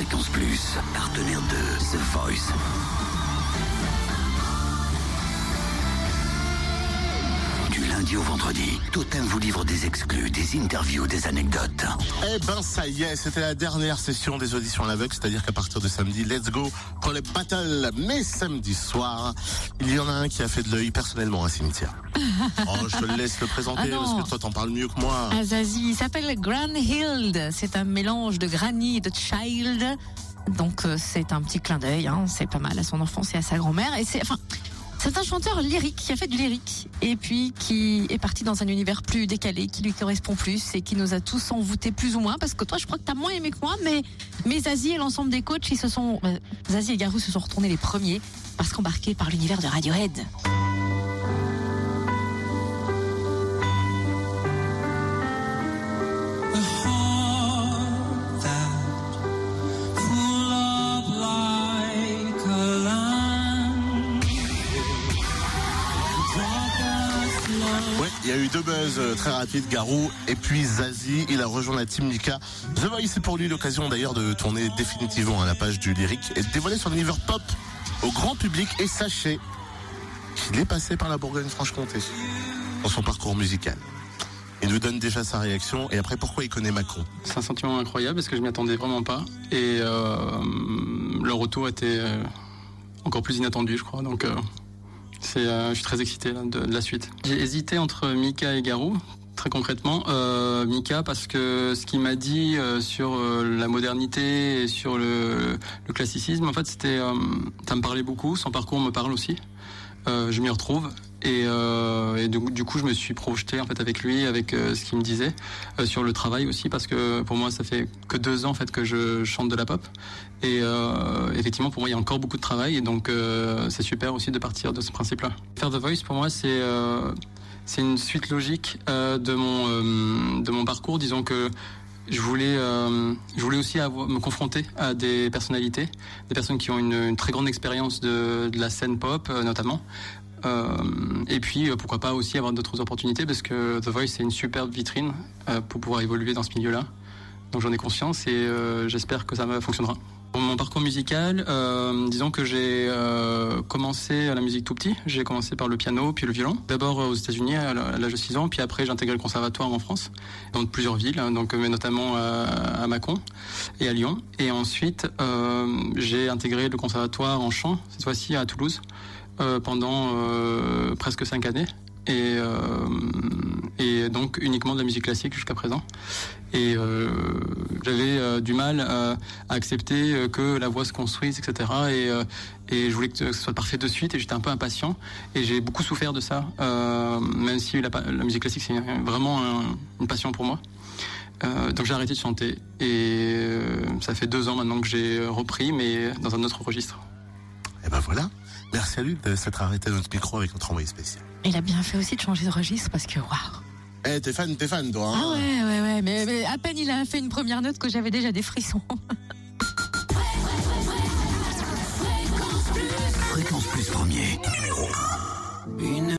Fréquence Plus, partenaire de The Voice. Du lundi au vendredi, Totem vous livre des exclus, des interviews, des anecdotes. Eh ben ça y est, c'était la dernière session des auditions à l'aveugle, c'est-à-dire qu'à partir de samedi, let's go pour les battles. Mais samedi soir, il y en a un qui a fait de l'œil personnellement à un cimetière. Oh, je te laisse le présenter parce que toi t'en parles mieux que moi. Zazie, il s'appelle Granhild. C'est un mélange de Granny et de Child. Donc c'est un petit clin d'œil, hein. C'est pas mal à son enfance et à sa grand-mère. Et c'est un chanteur lyrique qui a fait du lyrique et puis qui est parti dans un univers plus décalé, qui lui correspond plus et qui nous a tous envoûtés plus ou moins. Parce que toi, je crois que t'as moins aimé que moi, mais Zazie et l'ensemble des coachs, Zazie et Garou se sont retournés les premiers parce qu'embarqués par l'univers de Radiohead. Ouais, il y a eu deux buzz très rapides, Garou et puis Zazie. Il a rejoint la team Mika. The Voice, c'est pour lui l'occasion d'ailleurs de tourner définitivement à la page du lyrique et de dévoiler son univers pop au grand public. Et sachez qu'il est passé par la Bourgogne-Franche-Comté dans son parcours musical. Il nous donne déjà sa réaction et après pourquoi il connaît Macron. C'est un sentiment incroyable parce que je m'y attendais vraiment pas et le retour était encore plus inattendu, je crois. Donc je suis très excité là, de la suite. J'ai hésité entre Mika et Garou. Très concrètement, Mika parce que ce qu'il m'a dit sur la modernité et sur le classicisme, en fait, ça me parlait beaucoup. Son parcours me parle aussi. Je m'y retrouve et du coup je me suis projeté en fait avec lui, avec ce qu'il me disait sur le travail aussi, parce que pour moi ça fait que 2 ans en fait que je chante de la pop et effectivement pour moi il y a encore beaucoup de travail et donc c'est super aussi de partir de ce principe-là. Faire The Voice pour moi c'est une suite logique de mon parcours. Disons que je voulais aussi me confronter à des personnalités, des personnes qui ont une très grande expérience de la scène pop notamment. Et puis pourquoi pas aussi avoir d'autres opportunités parce que The Voice c'est une superbe vitrine pour pouvoir évoluer dans ce milieu-là. Donc j'en ai conscience et j'espère que ça fonctionnera. Pour mon parcours musical, disons que j'ai commencé à la musique tout petit. J'ai commencé par le piano, puis le violon. D'abord aux États-Unis à l'âge de 6 ans, puis après j'ai intégré le conservatoire en France, dans plusieurs villes, mais notamment à Mâcon et à Lyon. Et ensuite j'ai intégré le conservatoire en chant, cette fois-ci à Toulouse, pendant presque 5 années. Et donc uniquement de la musique classique jusqu'à présent. Et j'avais du mal à accepter que la voix se construise, etc. Et je voulais que ce soit parfait de suite et j'étais un peu impatient. Et j'ai beaucoup souffert de ça, même si la musique classique c'est vraiment une passion pour moi. Donc j'ai arrêté de chanter et ça fait 2 ans maintenant que j'ai repris, mais dans un autre registre. Et ben voilà. Merci à lui de s'être arrêté à notre micro avec notre envoyé spécial. Il a bien fait aussi de changer de registre parce que waouh. Eh, t'es fan toi, hein? Ah ouais, mais à peine il a fait une première note que j'avais déjà des frissons. Fréquence Plus premier, numéro 1.